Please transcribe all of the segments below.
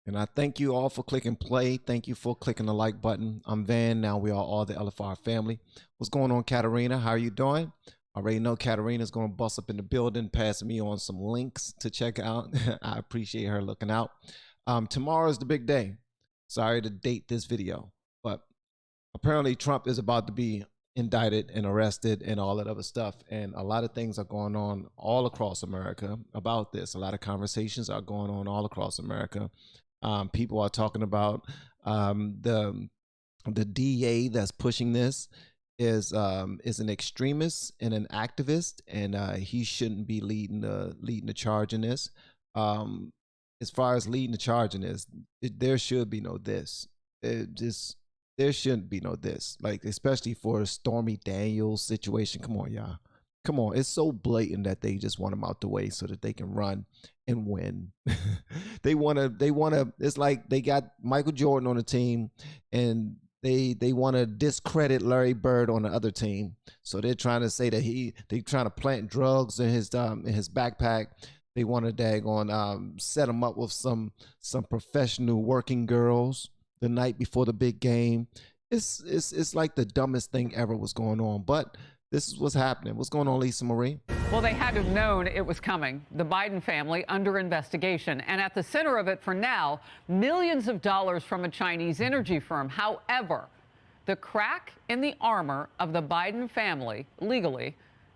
And I thank you all for clicking play. Thank you for clicking the like button. I'm Van. Now we are all the LFR family. What's going on, Katarina? How are you doing? I already know Katarina's going to bust up in the building, passing me on some links to check out. I appreciate her looking out. Tomorrow is the big day. Sorry to date this video, but apparently Trump is about to be indicted and arrested and all that other stuff. And a lot of things are going on all across America about this. A lot of conversations are going on all across America. People are talking about the DA that's pushing this is an extremist and an activist, and he shouldn't be leading the charge in this. As far as leading the charge in this, there should be no this. There shouldn't be no this. Like, especially for a Stormy Daniels situation. Come on, y'all. Come on. It's so blatant that they just want him out the way so that they can run and win. They wanna. It's like they got Michael Jordan on the team, and they want to discredit Larry Bird on the other team. So they're trying to say that they trying to plant drugs in his backpack. They want to daggone set him up with some professional working girls the night before the big game. It's like the dumbest thing ever was going on. But this is what's happening. What's going on, Lisa Marie? Well, they had to have known it was coming. The Biden family under investigation. And at the center of it for now, millions of dollars from a Chinese energy firm. However, the crack in the armor of the Biden family, legally,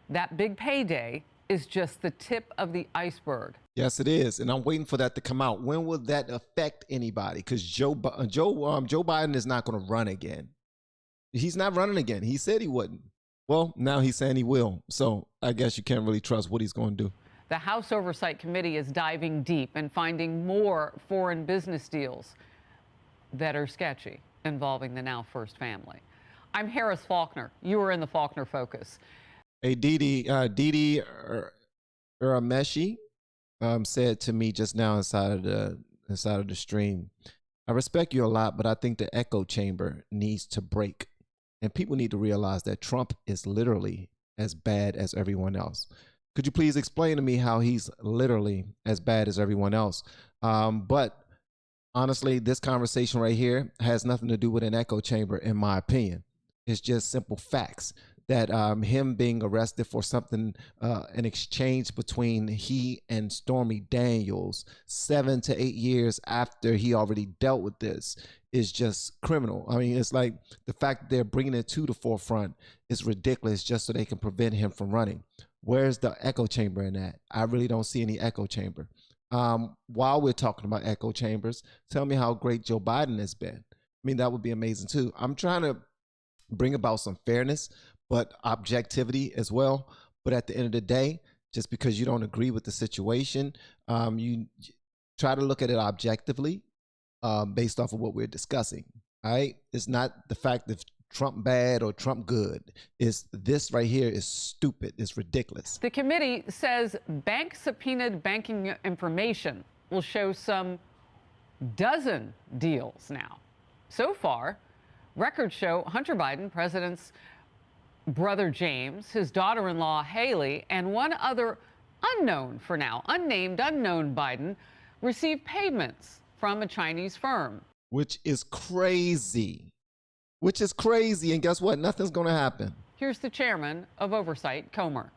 that big payday, is just the tip of the iceberg. Yes, it is. And I'm waiting for that to come out. When will that affect anybody? Because Joe Biden is not going to run again. He's not running again. He said he wouldn't. Well, now he's saying he will. So I guess you can't really trust what he's going to do. The House Oversight Committee is diving deep and finding more foreign business deals that are sketchy involving the now first family. I'm Harris Faulkner. You are in the Faulkner Focus. Hey, Didi Urameshi said to me just now inside of the stream, I respect you a lot, but I think the echo chamber needs to break. And people need to realize that Trump is literally as bad as everyone else. Could you please explain to me how he's literally as bad as everyone else? But honestly, this conversation right here has nothing to do with an echo chamber, in my opinion. It's just simple facts that him being arrested for something, an exchange between he and Stormy Daniels 7 to 8 years after he already dealt with this, is just criminal. I mean, it's like the fact that they're bringing it to the forefront is ridiculous just so they can prevent him from running. Where's the echo chamber in that? I really don't see any echo chamber. While we're talking about echo chambers, tell me how great Joe Biden has been. I mean, that would be amazing too. I'm trying to bring about some fairness, but objectivity as well. But at the end of the day, just because you don't agree with the situation, you try to look at it objectively. Based off of what we're discussing, all right? It's not the fact that Trump bad or Trump good. It's this right here is stupid. It's ridiculous. The committee says bank subpoenaed banking information will show some dozen deals now. So far, records show Hunter Biden, president's brother James, his daughter-in-law Haley, and one other unknown for now, unnamed, unknown Biden received payments from a Chinese firm. Which is crazy. And guess what? Nothing's going to happen. Here's the chairman of Oversight, Comer.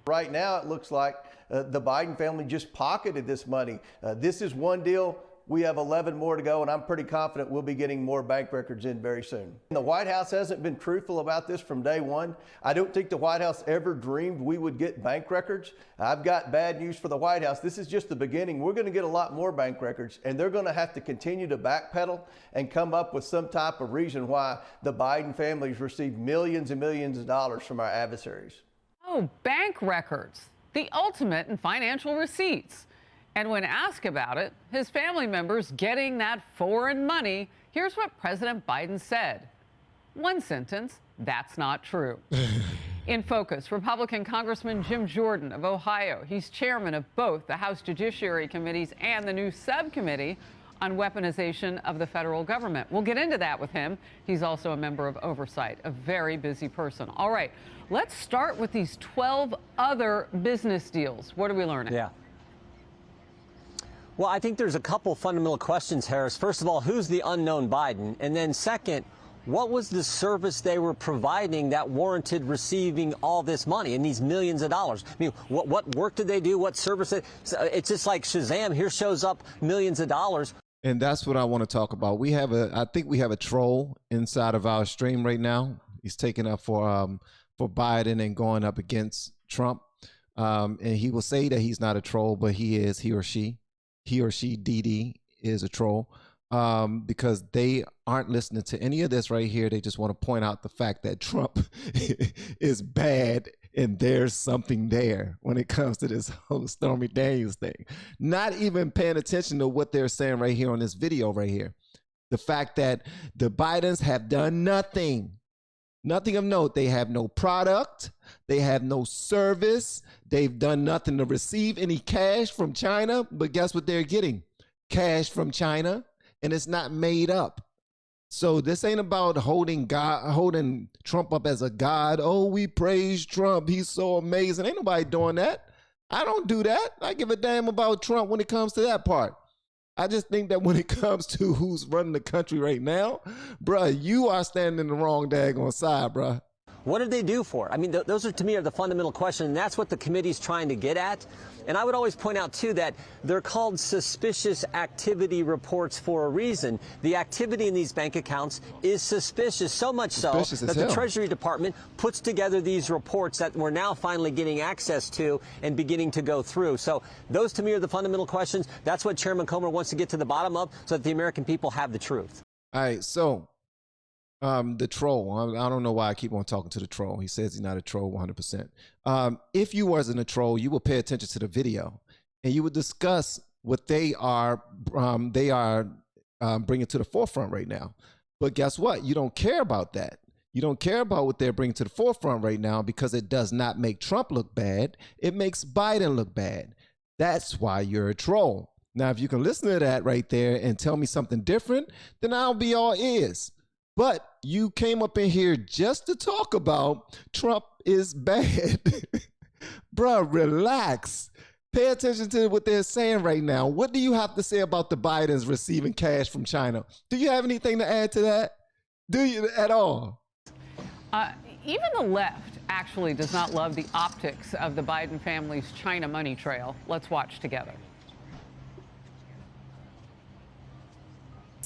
Right now, it looks like the Biden family just pocketed this money. This is one deal. We have 11 more to go, and I'm pretty confident we'll be getting more bank records in very soon. The White House hasn't been truthful about this from day one. I don't think the White House ever dreamed we would get bank records. I've got bad news for the White House. This is just the beginning. We're going to get a lot more bank records, and they're going to have to continue to backpedal and come up with some type of reason why the Biden family's received millions and millions of dollars from our adversaries. Oh, bank records, the ultimate in financial receipts. And when asked about it, his family members getting that foreign money, here's what President Biden said. One sentence, that's not true. In focus, Republican Congressman Jim Jordan of Ohio. He's chairman of both the House Judiciary Committees and the new subcommittee on weaponization of the federal government. We'll get into that with him. He's also a member of Oversight, a very busy person. All right, let's start with these 12 other business deals. What are we learning? Yeah. Well, I think there's a couple fundamental questions, Harris. First of all, who's the unknown Biden? And then second, what was the service they were providing that warranted receiving all this money and these millions of dollars? I mean, what work did they do? What service? It's just like Shazam. Here shows up millions of dollars. And that's what I want to talk about. I think we have a troll inside of our stream right now. He's taking up for Biden and going up against Trump. And he will say that he's not a troll, but he or she, DD, is a troll. Because they aren't listening to any of this right here. They just want to point out the fact that Trump is bad and there's something there when it comes to this whole Stormy Daniels thing. Not even paying attention to what they're saying right here on this video right here. The fact that the Bidens have done nothing of note. They have no product. They have no service. They've done nothing to receive any cash from China. But guess what they're getting? Cash from China. And it's not made up. So this ain't about holding Trump up as a god. Oh, we praise Trump. He's so amazing. Ain't nobody doing that. I don't do that. I give a damn about Trump when it comes to that part. I just think that when it comes to who's running the country right now, bruh, you are standing in the wrong daggone side, bruh. What did they do for it? I mean, those are, to me, are the fundamental question, and that's what the committee's trying to get at. And I would always point out, too, that they're called suspicious activity reports for a reason. The activity in these bank accounts is suspicious, so much so that the Treasury Department puts together these reports that we're now finally getting access to and beginning to go through. So those, to me, are the fundamental questions. That's what Chairman Comer wants to get to the bottom of so that the American people have the truth. All right, so the troll, I don't know why I keep on talking to the troll. He says he's not a troll 100%. If you wasn't a troll, you will pay attention to the video and you would discuss what they are bringing to the forefront right now. But guess what? You don't care about that. You don't care about what they're bringing to the forefront right now because it does not make Trump look bad. It makes Biden look bad. That's why you're a troll. Now, if you can listen to that right there and tell me something different, then I'll be all ears. But you came up in here just to talk about Trump is bad. Bruh, relax. Pay attention to what they're saying right now. What do you have to say about the Bidens receiving cash from China? Do you have anything to add to that? Do you at all? Even the left actually does not love the optics of the Biden family's China money trail. Let's watch together.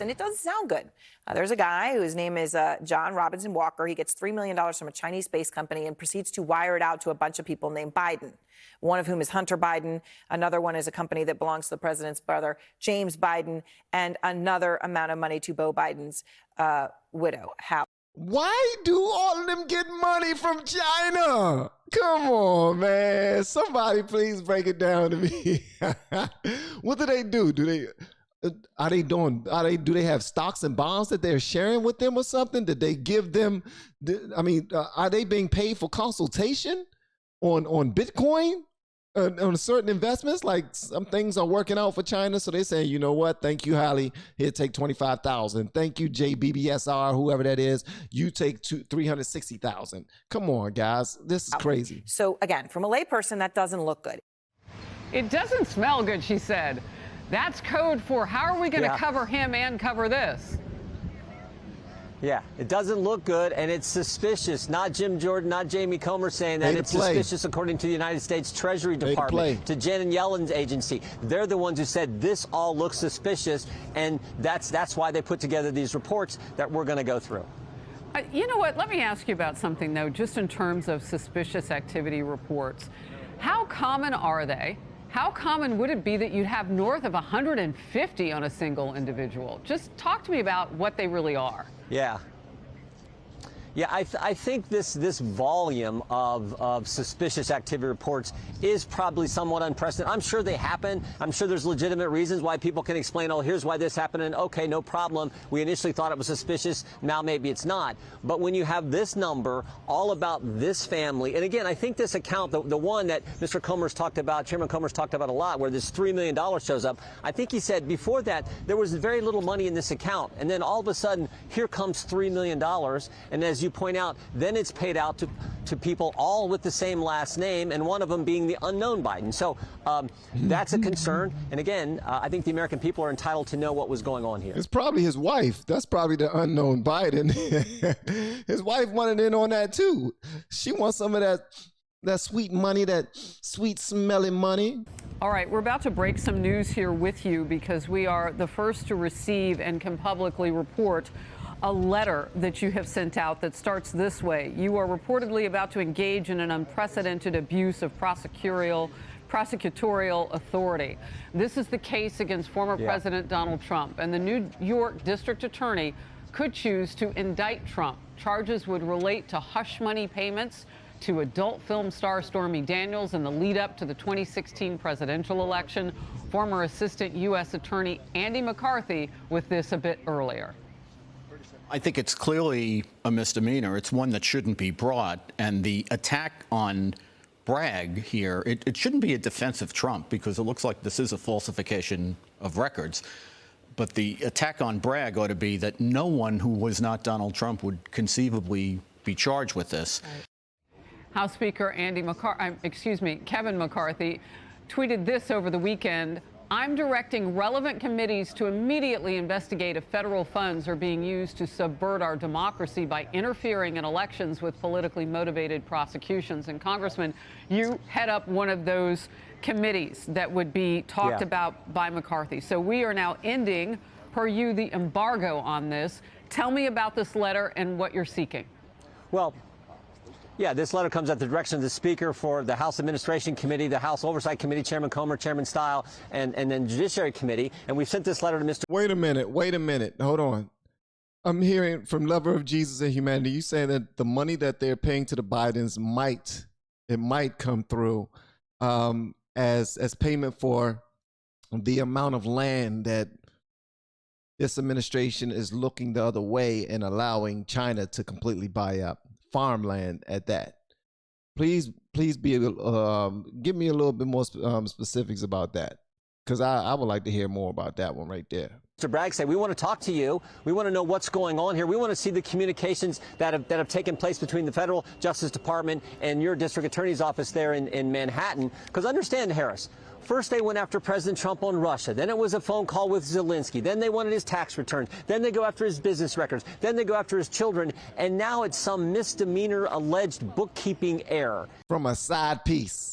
And it doesn't sound good. There's a guy whose name is John Robinson Walker. He gets $3 million from a Chinese-based company and proceeds to wire it out to a bunch of people named Biden, one of whom is Hunter Biden. Another one is a company that belongs to the president's brother, James Biden, and another amount of money to Beau Biden's widow, Hal. Why do all of them get money from China? Come on, man. Somebody please break it down to me. What do they do? Do they have stocks and bonds that they're sharing with them or something? Did they give them, are they being paid for consultation on Bitcoin, on certain investments? Like some things are working out for China. So they say, you know what? Thank you, Hallie. Here, take 25,000. Thank you, JBBSR, whoever that is. You take 360,000. Come on, guys. This is crazy. So again, from a layperson, that doesn't look good. It doesn't smell good, she said. That's code for how are we going to cover him and cover this? Yeah, it doesn't look good, and it's suspicious. Not Jim Jordan, not Jamie Comer saying that. It's suspicious according to the United States Treasury Department, to Janet Yellen's agency. They're the ones who said this all looks suspicious, and that's why they put together these reports that we're going to go through. You know what? Let me ask you about something, though, just in terms of suspicious activity reports. How common are they? How common would it be that you'd have north of 150 on a single individual? Just talk to me about what they really are. Yeah. Yeah, I think this volume of suspicious activity reports is probably somewhat unprecedented. I'm sure they happen. I'm sure there's legitimate reasons why people can explain, oh, here's why this happened, and okay, no problem. We initially thought it was suspicious. Now maybe it's not. But when you have this number all about this family, and again, I think this account, the one that Mr. Comer's talked about, Chairman Comer's talked about a lot, where this $3 million shows up, I think he said before that there was very little money in this account. And then all of a sudden, here comes $3 million. And as as you point out, then it's paid out to people all with the same last name, and one of them being the unknown Biden. So that's a concern. And again, I think the American people are entitled to know what was going on here. It's probably his wife. That's probably the unknown Biden. His wife wanted in on that too. She wants some of that sweet money, that sweet smelling money. All right, we're about to break some news here with you because we are the first to receive and can publicly report a letter that you have sent out that starts this way. You are reportedly about to engage in an unprecedented abuse of prosecutorial authority. This is the case against former President Donald Trump, and the New York District Attorney could choose to indict Trump. Charges would relate to hush money payments to adult film star Stormy Daniels in the lead up to the 2016 presidential election. Former Assistant U.S. Attorney Andy McCarthy with this a bit earlier. I think it's clearly a misdemeanor. It's one that shouldn't be brought. And the attack on Bragg here, it shouldn't be a defense of Trump because it looks like this is a falsification of records. But the attack on Bragg ought to be that no one who was not Donald Trump would conceivably be charged with this. House Speaker Kevin McCarthy tweeted this over the weekend. I'm directing relevant committees to immediately investigate if federal funds are being used to subvert our democracy by interfering in elections with politically motivated prosecutions. And Congressman, you head up one of those committees that would be talked about by McCarthy. So we are now ending, per you, the embargo on this. Tell me about this letter and what you're seeking. Well, yeah, this letter comes at the direction of the Speaker for the House Administration Committee, the House Oversight Committee, Chairman Comer, Chairman Stile, and then Judiciary Committee. And we've sent this letter to Mr. Wait a minute. Hold on. I'm hearing from Lover of Jesus and Humanity, you saying that the money that they're paying to the Bidens might come through as payment for the amount of land that this administration is looking the other way and allowing China to completely buy up. Farmland at that. Please give me a little bit more specifics about that, because I would like to hear more about that one right there. Mr. Bragg said, we want to talk to you. We want to know what's going on here. We want to see the communications that have taken place between the Federal Justice Department and your district attorney's office there in Manhattan. Because understand, Harris, first they went after President Trump on Russia. Then it was a phone call with Zelensky. Then they wanted his tax returns. Then they go after his business records. Then they go after his children. And now it's some misdemeanor alleged bookkeeping error. From a side piece.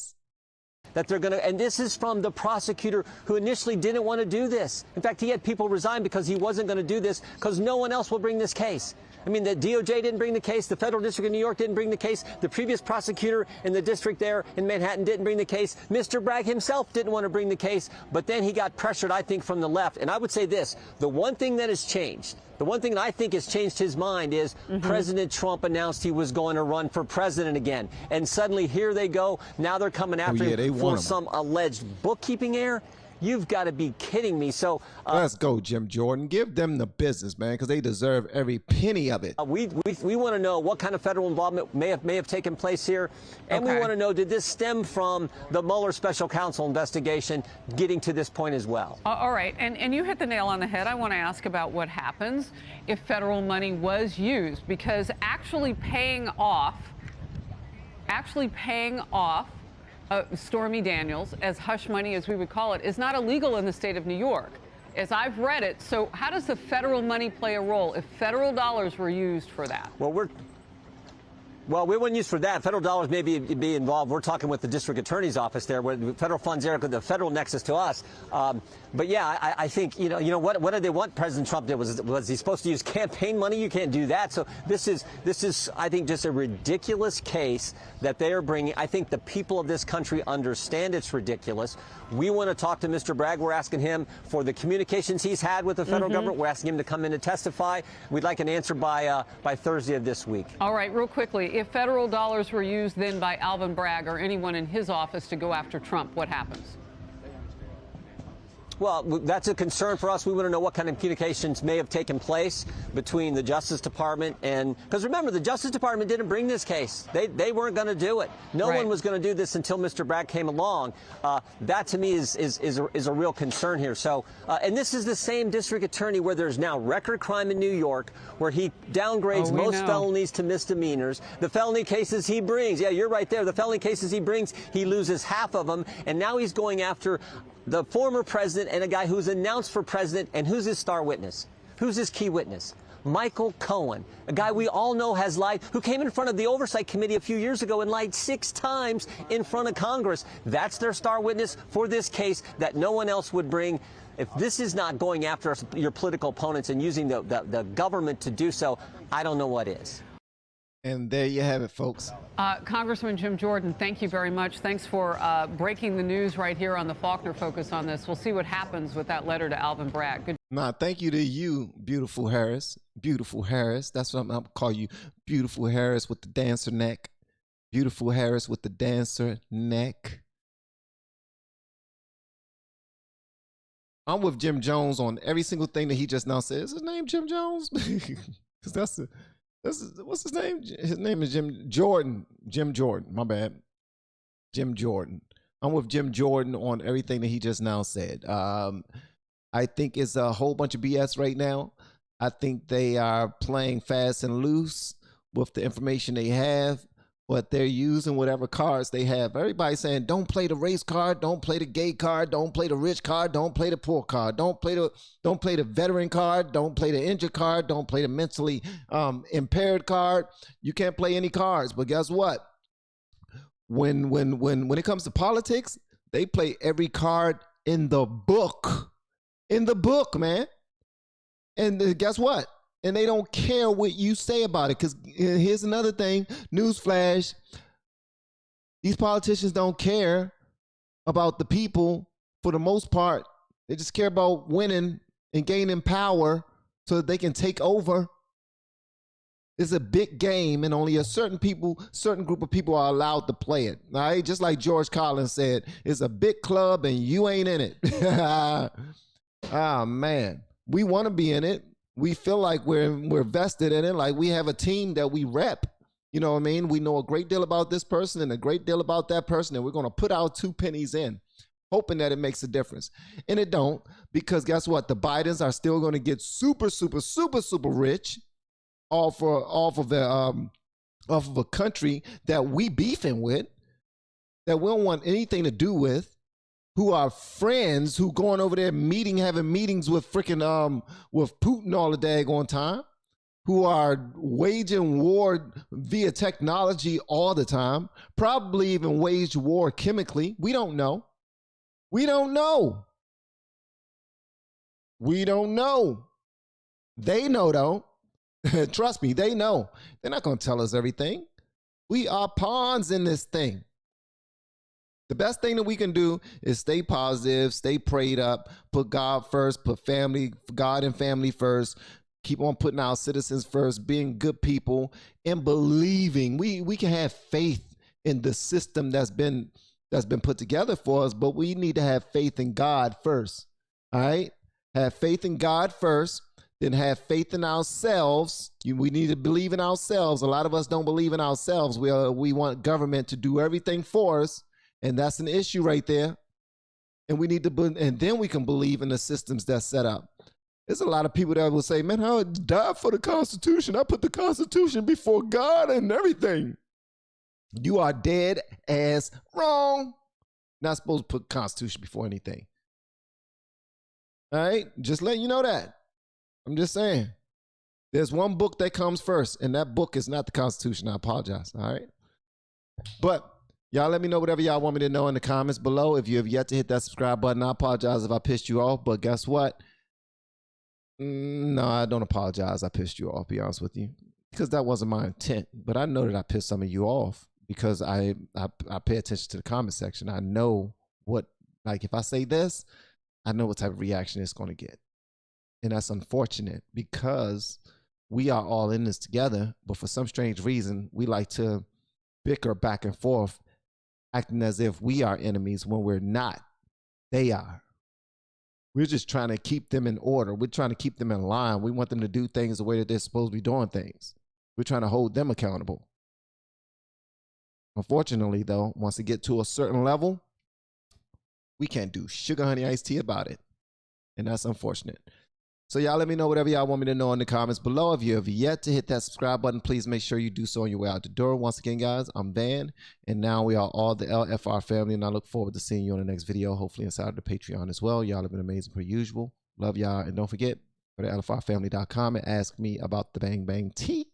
That they're going to, and this is from the prosecutor who initially didn't want to do this. In fact, he had people resign because he wasn't going to do this because no one else will bring this case. I mean, the DOJ didn't bring the case. The Federal District of New York didn't bring the case. The previous prosecutor in the district there in Manhattan didn't bring the case. Mr. Bragg himself didn't want to bring the case, but then he got pressured, I think, from the left. And I would say this, the one thing that has changed, the one thing that I think has changed his mind is President Trump announced he was going to run for president again. And suddenly here they go. Now they're coming after him for some alleged bookkeeping error. You've got to be kidding me. So let's go, Jim Jordan. Give them the business, man, because they deserve every penny of it. We want to know what kind of federal involvement may have taken place here. And we want to know, did this stem from the Mueller special counsel investigation getting to this point as well? All right. And you hit the nail on the head. I want to ask about what happens if federal money was used, because actually paying off Stormy Daniels, as hush money as we would call it, is not illegal in the state of New York, as I've read it. So how does the federal money play a role if federal dollars were used for that? Well, we wouldn't use for that. Federal dollars may be involved. We're talking with the district attorney's office there, where the federal funds there, the federal nexus to us. But yeah, I think, you know, what did they want President Trump did? Was he supposed to use campaign money? You can't do that. So this is, I think, just a ridiculous case that they are bringing. I think the people of this country understand it's ridiculous. We want to talk to Mr. Bragg. We're asking him for the communications he's had with the federal government. We're asking him to come in and testify. We'd like an answer by Thursday of this week. All right, real quickly, if federal dollars were used then by Alvin Bragg or anyone in his office to go after Trump, what happens? Well, that's a concern for us. We want to know what kind of communications may have taken place between the Justice Department and, because remember, the Justice Department didn't bring this case. They weren't going to do it. No one was going to do this until Mr. Bragg came along. That to me is a real concern here. So, and this is the same district attorney where there's now record crime in New York, where he downgrades most felonies to misdemeanors. The felony cases he brings, yeah, you're right there. The felony cases he brings, he loses half of them, and now he's going after the former president and a guy who's announced for president. And who's his star witness? Who's his key witness? Michael Cohen, a guy we all know has lied, who came in front of the Oversight Committee a few years ago and lied 6 times in front of Congress. That's their star witness for this case that no one else would bring. If this is not going after your political opponents and using the government to do so, I don't know what is. And there you have it, folks. Congressman Jim Jordan, thank you very much. Thanks for breaking the news right here on the Faulkner Focus on this. We'll see what happens with that letter to Alvin Bragg. Good. Nah, thank you to you, Beautiful Harris. Beautiful Harris. That's what I'm going to call you. Beautiful Harris with the dancer neck. Beautiful Harris with the dancer neck. I'm with Jim Jones on every single thing that he just now said. Is his name Jim Jones? Because what's his name? His name is Jim Jordan. Jim Jordan. My bad. Jim Jordan. I'm with Jim Jordan on everything that he just now said. I think it's a whole bunch of BS right now. I think they are playing fast and loose with the information they have, but they're using whatever cards they have. Everybody's saying, don't play the race card, don't play the gay card, don't play the rich card, don't play the poor card, don't play the veteran card, don't play the injured card, don't play the mentally impaired card. You can't play any cards. But guess what? When it comes to politics, they play every card in the book. In the book, man. And guess what? And they don't care what you say about it. Because here's another thing, newsflash, these politicians don't care about the people for the most part. They just care about winning and gaining power so that they can take over. It's a big game, and only a certain group of people are allowed to play it. All right? Just like George Collins said, it's a big club and you ain't in it. Ah, man. We want to be in it. We feel like we're vested in it, like we have a team that we rep. You know what I mean? We know a great deal about this person and a great deal about that person, and we're going to put our 2 pennies in, hoping that it makes a difference. And it don't, because guess what? The Bidens are still going to get super, super, super, super rich off of a country that we beefing with, that we don't want anything to do with, who are friends, who going over there having meetings with freaking with Putin all the daggone time, who are waging war via technology all the time, probably even waged war chemically. We don't know. We don't know. We don't know. They know though. Trust me, they know. They're not going to tell us everything. We are pawns in this thing. The best thing that we can do is stay positive, stay prayed up, put God first, put God and family first, keep on putting our citizens first, being good people, and believing. We can have faith in the system that's been put together for us, but we need to have faith in God first. All right? Have faith in God first, then have faith in ourselves. We need to believe in ourselves. A lot of us don't believe in ourselves. We want government to do everything for us. And that's an issue right there. And we need to, and then we can believe in the systems that's set up. There's a lot of people that will say, man, I died for the Constitution. I put the Constitution before God and everything. You are dead ass wrong. Not supposed to put Constitution before anything. All right? Just letting you know that. I'm just saying. There's one book that comes first, and that book is not the Constitution. I apologize. All right? But y'all let me know whatever y'all want me to know in the comments below. If you have yet to hit that subscribe button, I apologize if I pissed you off. But guess what? No, I don't apologize. I pissed you off, be honest with you. Because that wasn't my intent. But I know that I pissed some of you off because I pay attention to the comment section. I know what, like if I say this, I know what type of reaction it's going to get. And that's unfortunate because we are all in this together. But for some strange reason, we like to bicker back and forth, acting as if we are enemies when we're not. They are. We're just trying to keep them in order. We're trying to keep them in line. We want them to do things the way that they're supposed to be doing things. We're trying to hold them accountable. Unfortunately, though, once they get to a certain level, we can't do sugar honey iced tea about it. And that's unfortunate. So y'all let me know whatever y'all want me to know in the comments below. If you have yet to hit that subscribe button, please make sure you do so on your way out the door. Once again, guys, I'm Van, and now we are all the LFR family, and I look forward to seeing you on the next video, hopefully inside of the Patreon as well. Y'all have been amazing per usual. Love y'all, and don't forget, go to LFRfamily.com and ask me about the Bang Bang Tea.